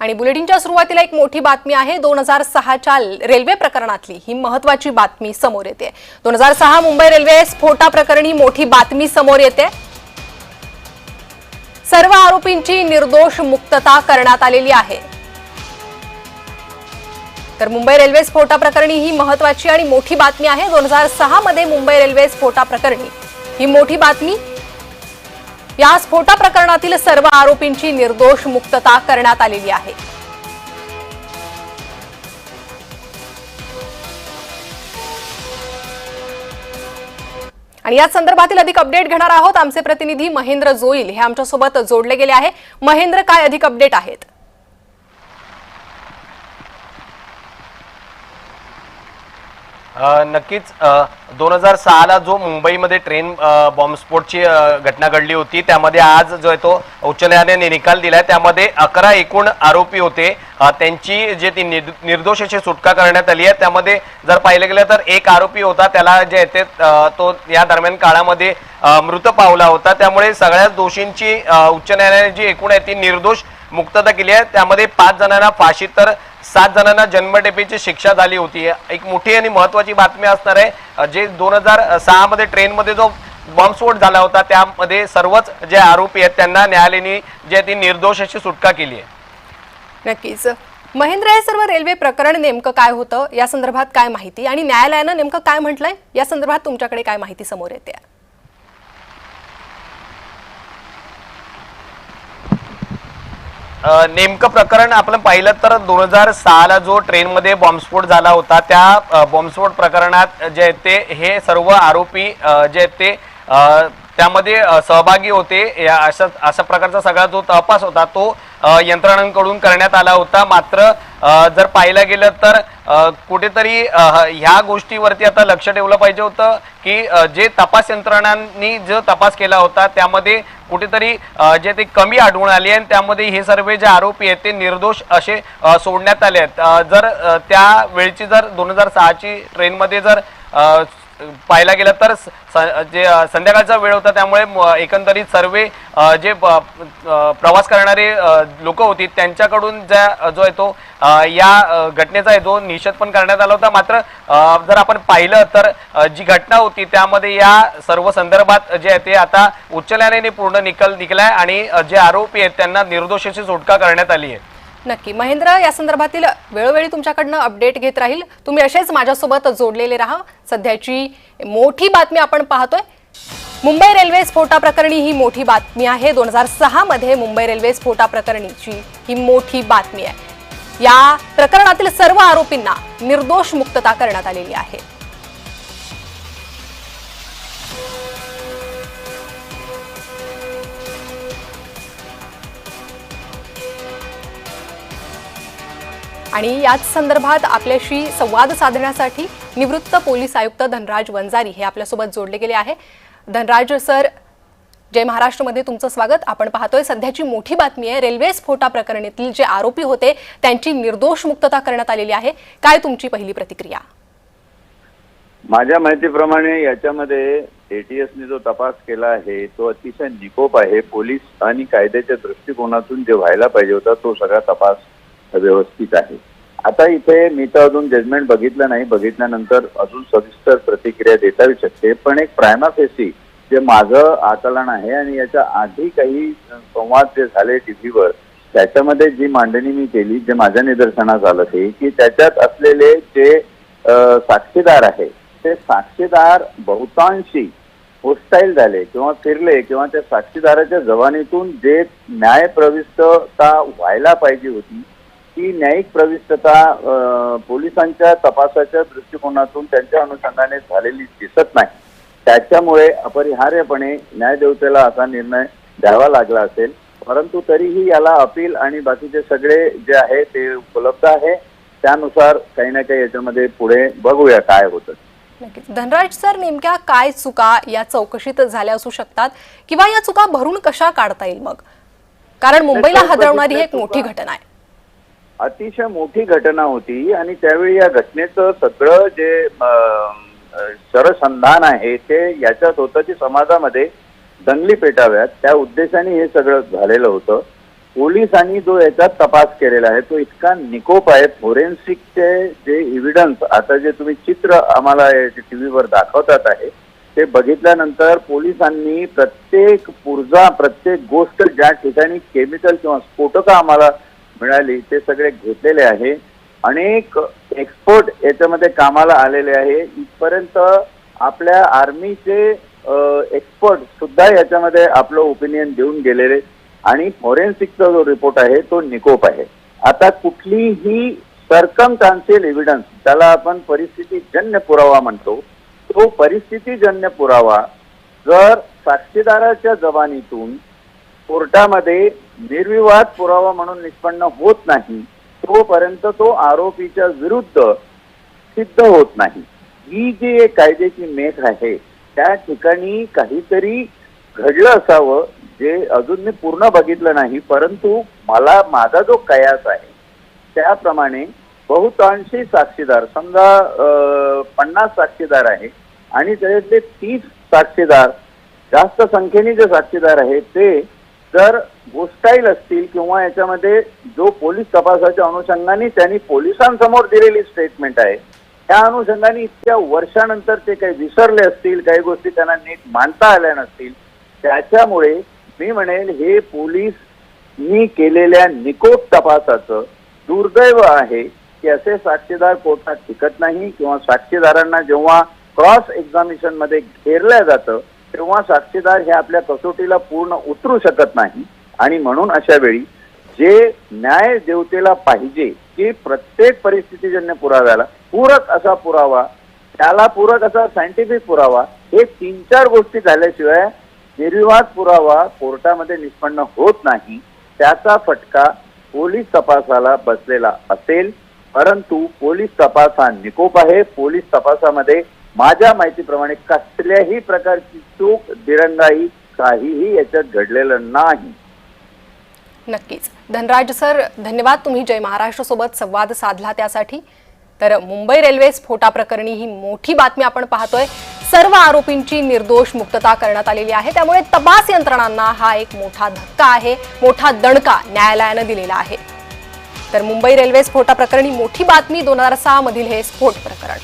आणि बुलेटिनच्या सुरुवातीला एक मोठी बातमी आहे। 2006च्या रेल्वे प्रकरणातली ही महत्त्वाची बातमी समोर येते। 2006 मुंबई रेल्वे स्फोटाप्रकरणी मोठी बातमी समोर येते। सर्व आरोपींची निर्दोष मुक्तता करण्यात आलेली आहे। तर मुंबई रेल्वे स्फोटाप्रकरणी ही महत्त्वाची आणि मोठी बातमी आहे। 2006 मध्ये मुंबई रेल्वे स्फोटाप्रकरणी ही मोठी बातमी। या स्फोटा प्रकरणातील सर्व आरोपींची निर्दोष मुक्तता करण्यात आलेली आहे। आणि या संदर्भातील अधिक अपडेट घेणार आहोत। आमचे प्रतिनिधी महेंद्र जोईल हे आमच्या सोबत जोडले गेले आहे। महेंद्र, काय अधिक अपडेट आहेत? नक्कीच 2006 ला जो मुंबईमध्ये ट्रेन बॉम्बस्फोटची घटना घडली होती, त्यामध्ये आज जो आहे तो उच्च न्यायालयाने निकाल दिलाय। त्यामध्ये 11 एकूण आरोपी होते, त्यांची जे ती निर्दोष अशी सुटका करण्यात आली आहे। त्यामध्ये जर पाहिलं गेलं तर एक आरोपी होता, त्याला जे आहे तो या दरम्यान काळामध्ये मृत पावला होता। त्यामुळे सगळ्याच दोषींची उच्च न्यायालयाने जी एकूण आहे ती निर्दोष मुक्तता केली आहे। त्यामध्ये 5 जणांना फाशी तर 7 जणांना जन्मठेपेची शिक्षा झाली होती। एक मोठी आणि महत्त्वाची बातमी असणार आहे, जे 2006 मध्ये ट्रेनमध्ये जो बॉम्बस्फोट झाला होता त्यामध्ये सर्वच जे आरोपी आहेत त्यांना न्यायालयाने जे ती निर्दोष अशी सुटका केली आहे। नक्कीच महेंद्र, हे सर्व रेल्वे प्रकरण नेमकं काय होतं, या संदर्भात काय माहिती आणि न्यायालयानं नेमकं काय म्हटलंय, या संदर्भात तुमच्याकडे काय माहिती समोर येते? नेमकं प्रकरण आपण पाहिलं तर 2006 ला जो ट्रेनमध्ये बॉम्बस्फोट झाला होता, त्या बॉम्बस्फोट प्रकरणात जे आहेत ते हे सर्व आरोपी जे आहेत ते त्यामध्ये सहभागी होते। अशा प्रकारचा सगळा जो तपास होता तो यंत्रणांकडून करण्यात आला होता। मात्र जर पाहिलं गेलं तर कुठेतरी ह्या गोष्टीवरती आता लक्ष ठेवलं पाहिजे होतं की जे तपास यंत्रणांनी जो तपास केला होता त्यामध्ये कुठेतरी जे ते कमी आढळून आले आणि त्यामध्ये हे सर्व जे आरोपी आहेत ते निर्दोष असे सोडण्यात आले आहेत। जर त्या वेळची जर 2006 ची ट्रेनमध्ये जर पाहायला गेलं तर जे संध्याकाळचा वेळ होता, त्यामुळे एकंदरीत सर्व जे प्रवास करणारे लोक होती त्यांच्याकडून जो आहे तो या घटनेचा आहे तो निषेध पण करण्यात आला होता। मात्र जर आपण पाहिलं तर जी घटना होती त्यामध्ये या सर्व संदर्भात जे आहे ते आता उच्च न्यायालयाने पूर्ण निकाल दिलाय आणि जे आरोपी आहेत त्यांना निर्दोष अशी सुटका करण्यात आली आहे। नक्की महेंद्र, या संदर्भातील वेळोवेळी तुमच्याकडनं अपडेट घेत राहील। तुम्ही असेच माझ्यासोबत जोडलेले राहा। सध्याची मोठी बातमी आपण पाहतोय, मुंबई रेल्वे स्फोटा प्रकरणी ही मोठी बातमी आहे। 2006 मध्ये मुंबई रेल्वे स्फोटा प्रकरणीची ही मोठी बातमी आहे। या प्रकरणातील सर्व आरोपींना निर्दोष मुक्तता करण्यात आलेली आहे। आणि याच संदर्भात आपल्याशी संवाद साधण्यासाठी निवृत्त पोलीस आयुक्त धनराज वंजारी हे आपल्यासोबत जोडले गेले आहे। धनराज सर, जय महाराष्ट्रमध्ये तुमचं स्वागत। आपण पाहतोय सध्याची मोठी बातमी आहे, रेल्वे स्फोटा प्रकरणातील जे आरोपी होते त्यांची निर्दोष मुक्तता करण्यात आलेली आहे। काय तुमची पहिली प्रतिक्रिया? माझ्या माहितीप्रमाणे याच्यामध्ये एटीएसने जो तपास केला आहे तो अतिशय निकोप आहे। पोलीस आणि कायद्याच्या दृष्टिकोनातून जे व्हायला पाहिजे होता तो सगळा तपास व्यवस्थित आहे। आता इथे मी तर अजून जजमेंट बघितलं नाही, बघितल्यानंतर अजून सविस्तर प्रतिक्रिया देता येऊ शकते। पण एक प्रायमा फेसी जे माझं आकलन आहे आणि याच्या आधी काही संवाद जे झाले टीव्हीवर त्याच्यामध्ये जी मांडणी मी केली, जे माझ्या निदर्शनास आलं ते की त्याच्यात असलेले जे साक्षीदार आहे ते साक्षीदार बहुतांशी होस्टाईल झाले किंवा फिरले किंवा त्या साक्षीदाराच्या जबानीतून जे न्याय प्रविष्टता व्हायला पाहिजे होती ती न्यायिक प्रविष्टता पोलिसांच्या तपासाच्या दृष्टिकोनातून त्यांच्या अनुषंगाने झालेली दिसत नाही। त्याच्यामुळे अपरिहार्यपणे न्यायदेवतेला असा निर्णय द्यावा लागला असेल। परंतु तरीही याला अपील आणि बाकीचे सगळे जे आहे ते उपलब्ध आहे, त्यानुसार काही ना काही याच्यामध्ये पुढे बघूया काय होतं। नक्कीच धनराज सर, नेमक्या काय चुका या चौकशीत झाल्या असू शकतात किंवा या चुका भरून कशा काढता येईल मग? कारण मुंबईला हादरवणारी ही एक मोठी घटना आहे, अतिशय मोठी घटना होती आणि त्यावेळी या घटनेचं सगळं जे शरसंधान आहे ते याच्यात होतं की समाजामध्ये दंगली पेटाव्यात, त्या उद्देशाने हे सगळं झालेलं होतं। पोलिसांनी जो याचा तपास केलेला आहे तो इतका निकोप आहे. फोरेन्सिकचे जे एव्हिडन्स आता जे तुम्ही चित्र आम्हाला टीव्हीवर दाखवतात आहे ते बघितल्यानंतर पोलिसांनी प्रत्येक पुर्जा प्रत्येक गोष्ट ज्या ठिकाणी केमिकल किंवा स्फोटकं आम्हाला मिळाली ते सगळे घेतलेले आहे. अनेक एक्सपर्ट याच्यामध्ये कामाला आलेले आहे. इथपर्यंत आपल्या आर्मीचे एक्सपर्ट सुद्धा याच्यामध्ये आपलं ओपिनियन देऊन गेलेले आणि फॉरेन्सिकचा जो रिपोर्ट आहे तो निकोप आहे. आता कुठलीही सर्कमस्टान्शियल एव्हिडन्स त्याला आपण परिस्थितीजन्य पुरावा म्हणतो, तो परिस्थितीजन्य पुरावा जर साक्षीदाराच्या जबानीतून कोर्टामध्ये निर्विवाद पुरावा म्हणून निष्पन्न होत नाही तोपर्यंत तो आरोपीच्या विरुद्ध सिद्ध होत नाही. ही जी एक कायद्याची मेख आहे त्या ठिकाणी काहीतरी घडलं असावं जे अजून मी पूर्ण बघितलं नाही, परंतु मला माझा जो कयास आहे त्याप्रमाणे बहुतांशी साक्षीदार समजा 50 साक्षीदार आहे आणि त्याच्यातले 30 साक्षीदार जास्त संख्येने जे साक्षीदार आहेत ते जर गोष्टाईल असतील किंवा याच्यामध्ये जो पोलीस तपासाच्या अनुषंगाने त्यांनी पोलिसांसमोर दिलेली स्टेटमेंट आहे त्या अनुषंगाने इतक्या वर्षानंतर ते काही विसरले असतील, काही गोष्टी त्यांना नीट मांडता आल्या नसतील, त्याच्यामुळे मी म्हणेल हे पोलिसनी केलेल्या निकोप तपासाचं दुर्दैव आहे की असे साक्षीदार कोर्टात टिकत नाही किंवा साक्षीदारांना जेव्हा क्रॉस एक्झामिनेशन मध्ये घेरलं जातं तेव्हा साक्षीदार हे आपल्या कसोटीला पूर्ण उतरू शकत नाही. आणि म्हणून अशा वेळी जे न्याय देवतेला पाहिजे की प्रत्येक परिस्थितीजन्य पुराव्याला पूरक असा पुरावा, त्याला पूरक असा सायंटिफिक पुरावा, हे 3-4 गोष्टी झाल्याशिवाय निर्विवाद पुरावा कोर्टामध्ये निष्पन्न होत नाही. त्याचा फटका पोलीस तपासाला बसलेला असेल, परंतु पोलीस तपास हा निकोप आहे. पोलीस तपासामध्ये माझ्या माहितीप्रमाणे कसल्याही प्रकारची चूक दिरंगाई काहीही याच्यात घडलेलं नाही. नक्कीच. धनराज सर, धन्यवाद. तुम्ही जय महाराष्ट्र सोबत संवाद साधला त्यासाठी. तर मुंबई रेल्वे स्फोटाप्रकरणी ही मोठी बातमी आपण पाहतोय. सर्व आरोपींची निर्दोष मुक्तता करण्यात आलेली आहे. त्यामुळे तपास यंत्रणांना हा एक मोठा धक्का आहे, मोठा दणका न्यायालयानं दिलेला आहे. तर मुंबई रेल्वे स्फोटाप्रकरणी मोठी बातमी 2006 मधील हे स्फोट प्रकरण.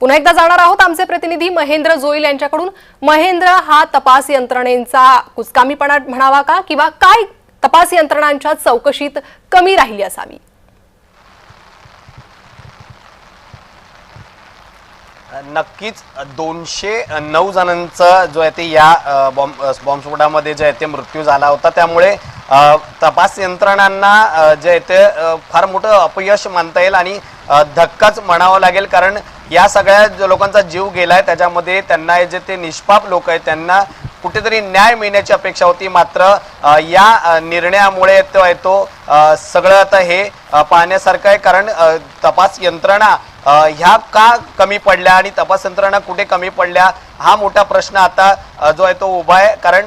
पुन्हा एकदा जाणार आहोत आमचे प्रतिनिधी महेंद्र जोईल यांच्याकडून. महेंद्र, हा तपास यंत्रणेचा कुचकामीपणा म्हणावा का किंवा काय तपास यंत्रणांच्या चौकशीत कमी राहिली असावी? नक्कीच 209 जणांचा जो आहे ते या बॉम्बस्फोटामध्ये जे आहे ते मृत्यू झाला होता. त्यामुळे तपास यंत्रणांना जे आहे ते फार मोठं अपयश मानता येईल आणि धक्काच म्हणावं लागेल. कारण या सगळ्या लोकांचा जीव गेलाय त्याच्यामध्ये त्यांना जे ते निष्पाप लोक आहेत त्यांना कुठेतरी न्याय मिळण्याची अपेक्षा होती. मात्र या निर्णयामुळे तो सगळं आता हे पाहण्यासारखं आहे. कारण तपास यंत्रणा ह्या का कमी पडल्या आणि तपास यंत्रणा कुठे कमी पडल्या हा मोठा प्रश्न आता जो आहे तो उभा आहे. कारण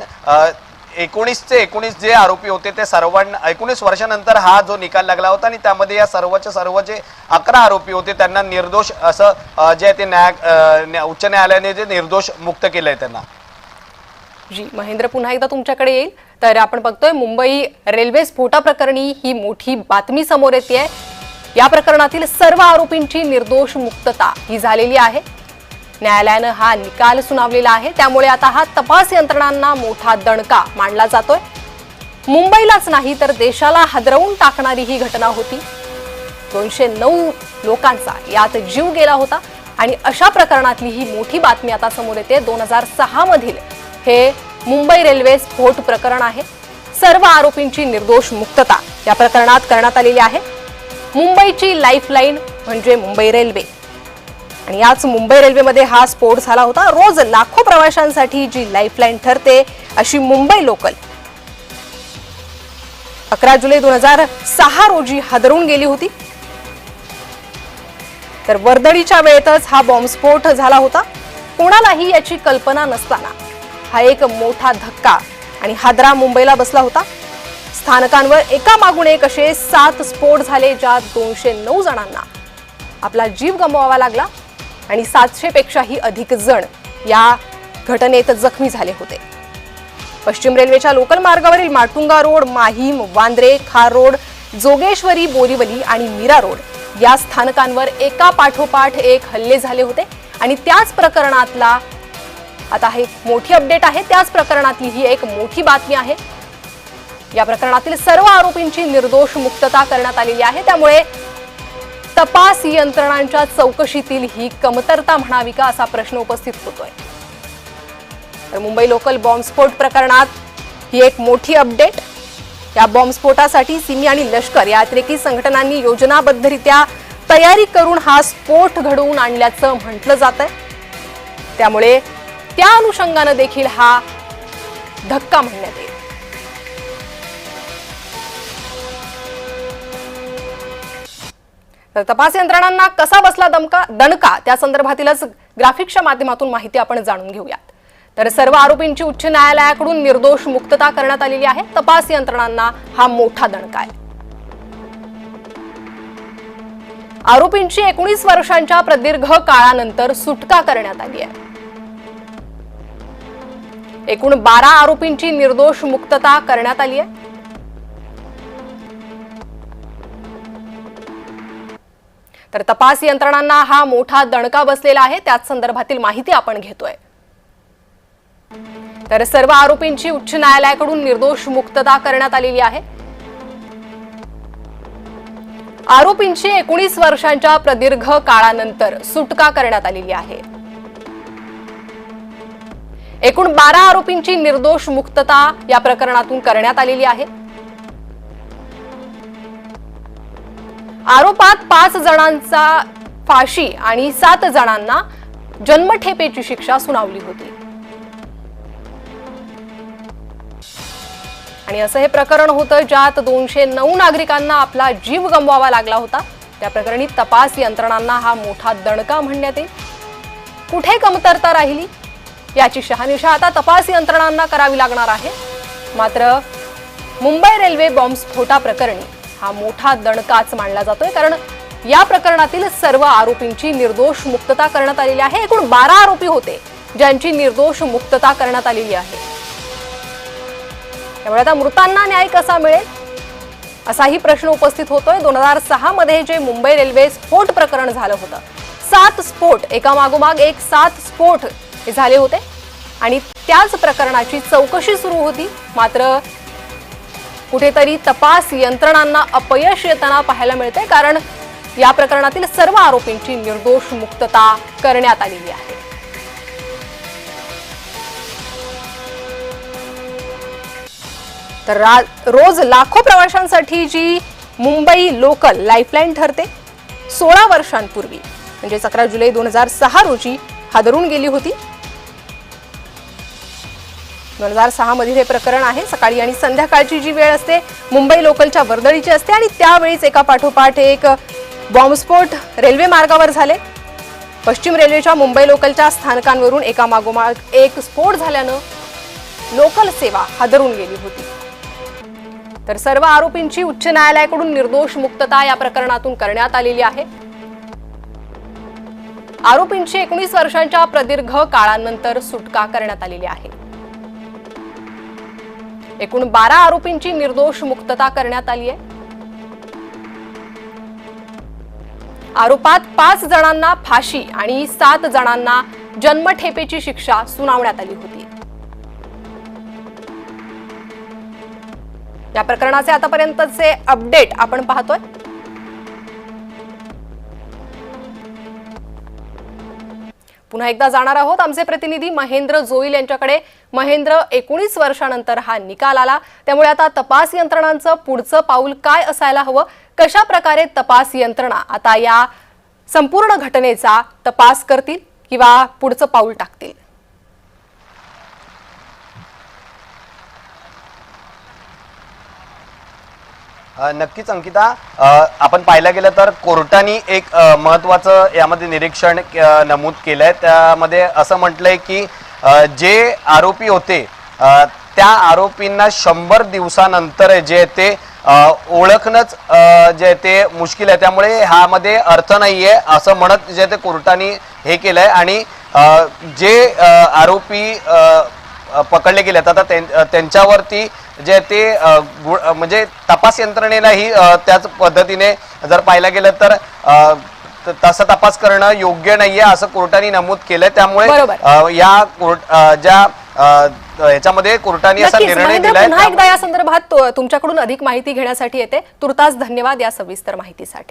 19 जे आरोपी होते ते सर्वांना 19 वर्षानंतर हा जो निकाल लागला होता आणि त्यामध्ये या सर्व जे 11 आरोपी होते त्यांना निर्दोष असं जे आहे ते उच्च न्यायालयाने जे निर्दोष मुक्त केलंय त्यांना. जी महेंद्र, पुन्हा एकदा तुमच्याकडे येईल. तर आपण बघतोय मुंबई रेल्वे स्फोटाप्रकरणी ही मोठी बातमी समोर येते. या प्रकरणातील सर्व आरोपींची निर्दोष मुक्तता ही झालेली आहे. न्यायालयानं हा निकाल सुनावलेला आहे. त्यामुळे आता हा तपास यंत्रणांना मोठा दणका मानला जातोय. मुंबईलाच नाही तर देशाला हादरवून टाकणारी ही घटना होती. 209 लोकांचा यात जीव गेला होता आणि अशा प्रकरणातली ही मोठी बातमी आता समोर येते. 2006 मधील हे मुंबई रेल्वे स्फोट प्रकरण आहे. सर्व आरोपींची निर्दोष मुक्तता या प्रकरणात करण्यात आलेली आहे. मुंबईची लाईफलाईन म्हणजे मुंबई रेल्वे आणि याच मुंबई रेल्वेमध्ये हा स्फोट झाला होता. रोज लाखो प्रवाशांसाठी जी लाईफलाईन ठरते अशी मुंबई लोकल 11 जुलै 2006 रोजी हादरवून गेली होती. तर वर्दळीच्या वेळेतच हा बॉम्बस्फोट झाला होता. कोणालाही याची कल्पना नसताना हा एक मोठा धक्का आणि हादरा मुंबईला बसला होता. स्थानकांवर एकामागून एक असे 7 स्फोट झाले ज्यात 209 जणांना आपला जीव गमवावा लागला आणि 700 पेक्षाही अधिक जण या घटनेत जखमी झाले होते। पश्चिम रेल्वेच्या लोकल मार्गावरील माटुंगा रोड, माहीम, वांद्रे, खार रोड, जोगेश्वरी, बोरीवली आणि मीरा रोड या स्थानकांवर एका पाठोपाठ एक हल्ले झाले होते आणि त्याच प्रकरणातला आता हे मोठी अपडेट आहे। त्याच प्रकरणातली ही एक मोठी बातमी आहे। या प्रकरणातील सर्व आरोपींची निर्दोष मुक्तता करण्यात आलेली आहे। त्यामुळे तपास यंत्रणांच्या चौकशीतील ही कमतरता म्हणावी का असा प्रश्न उपस्थित होतोय। तर मुंबई लोकल बॉम्बस्फोट प्रकरणात ही एक मोठी अपडेट। या बॉम्बस्फोटासाठी सिमी आणि लष्कर या अतिरेकी संघटनांनी योजनाबद्धरित्या तयारी करून हा स्फोट घडवून आणल्याचं म्हटलं जातंय। त्यामुळे त्या अनुषंगाने देखील हा धक्का म्हणण्यात येईल। तर तपास यंत्रणांना कसा बसला दणका त्या संदर्भातीलच ग्राफिक्सच्या माध्यमातून माहिती आपण जाणून घेऊयात। तर सर्व आरोपींची उच्च न्यायालयाकडून निर्दोष मुक्तता करण्यात आलेली आहे। तपास यंत्रणांना हा मोठा दणका आहे। आरोपींची 19 वर्षांच्या प्रदीर्घ काळानंतर सुटका करण्यात आली आहे। एकूण 12 आरोपींची निर्दोष मुक्तता करण्यात आली आहे। तर तपास यंत्रणांना हा मोठा दणका बसलेला आहे। त्याच संदर्भातील माहिती आपण घेतोय। तर सर्व आरोपींची उच्च न्यायालयाकडून निर्दोष मुक्तता करण्यात आलेली आहे। आरोपींची 19 वर्षांच्या प्रदीर्घ काळानंतर सुटका करण्यात आलेली आहे। एकूण 12 आरोपींची निर्दोष मुक्तता या प्रकरणातून करण्यात आलेली आहे। आरोपात 5 जणांचा फाशी आणि 7 जणांना जन्मठेपेची शिक्षा सुनावली होती। आणि असं हे प्रकरण होतं ज्यात 209 नागरिकांना आपला जीव गमवावा लागला होता। त्या प्रकरणी तपास यंत्रणांना हा मोठा दणका म्हणण्यात येईल। कुठे कमतरता राहिली याची शहानिशा आता तपास यंत्रणांना करावी लागणार आहे। मात्र मुंबई रेल्वे बॉम्बस्फोटा प्रकरणी हा मोठा दणकाच मानला जातोय, कारण या प्रकरणातील सर्व आरोपींची निर्दोष मुक्तता करण्यात आलेली आहे। एकूण 12 आरोपी होते ज्यांची निर्दोष मुक्तता करण्यात आलेली आहे। त्यामुळे आता मृतांना न्याय कसा मिळेल असाही प्रश्न उपस्थित होतोय। 2006 मध्ये जे मुंबई रेल्वे स्फोट प्रकरण झालं होतं, 7 स्फोट एकामागोमाग एक 7 स्फोट झाले होते आणि त्याच प्रकरणाची चौकशी सुरू होती। मात्र कुठेतरी तपास यंत्रणांना अपयश येताना पाहायला मिळते, कारण या प्रकरणातील सर्व आरोपींची निर्दोष मुक्तता करण्यात आलेली आहे। तर रोज लाखो प्रवाशांसाठी जी मुंबई लोकल लाईफलाईन ठरते, 16 वर्षांपूर्वी म्हणजे 11 जुलै 2006 रोजी हादरून गेली होती। 2006 मधील हे प्रकरण आहे। सकाळी आणि संध्याकाळची जी वेळ असते मुंबई लोकलच्या वर्दळीची असते आणि त्यावेळीच एका पाठोपाठ एक बॉम्बस्फोट रेल्वे मार्गावर झाले। पश्चिम रेल्वेच्या मुंबई लोकलच्या स्थानकांवरून एकामागोमाग एक स्फोट झाल्यानं लोकल सेवा हादरून गेली होती। तर सर्व आरोपींची उच्च न्यायालयाकडून निर्दोष मुक्तता या प्रकरणातून करण्यात आलेली आहे। आरोपींची 19 वर्षांच्या प्रदीर्घ काळानंतर सुटका करण्यात आलेली आहे। एकूण 12 आरोपींची निर्दोष मुक्तता करण्यात आली आहे। आरोपात 5 जणांना फाशी आणि 7 जणांना जन्मठेपेची शिक्षा सुनावण्यात आली होती। या प्रकरणाचे आतापर्यंतचे अपडेट आपण पाहतोय। पुन्हा एकदा जाणार आहोत आमचे प्रतिनिधी महेंद्र जोईल यांच्याकडे। महेंद्र, 19 वर्षानंतर हा निकाल आला, त्यामुळे आता तपास यंत्रणांचं पुढचं पाऊल काय असायला हवं? कशा प्रकारे तपास यंत्रणा आता या संपूर्ण घटनेचा तपास करतील किंवा पुढचं पाऊल टाकतील? नक्कीच अंकिता, आपण पाहायला गेलं तर कोर्टाने एक महत्त्वाचं यामध्ये निरीक्षण नमूद केलंय। त्यामध्ये असं म्हटलंय की जे आरोपी होते त्या आरोपींना 100 दिवसानंतर जे ते ओळखणंच जे ते मुश्किल आहे, त्यामुळे ह्यामध्ये अर्थ नाहीये असं म्हणत जे ते कोर्टाने हे केलंय। आणि जे आरोपी पकडले गेलेत आता त्यांच्यावरती जे ते म्हणजे तपास यंत्रणेलाही त्याच पद्धतीने जर पाहायला गेलं तर तसं तपास करणं योग्य नाहीये असं कोर्टाने नमूद केलंय. त्यामुळे या ज्या ह्याच्यामध्ये कोर्टाने असा निर्णय महेंद्र, दिलाय. पुन्हा एकदा या संदर्भात तुमच्याकडून अधिक माहिती घेण्यासाठी येते. तुर्तास धन्यवाद या सविस्तर माहितीसाठी.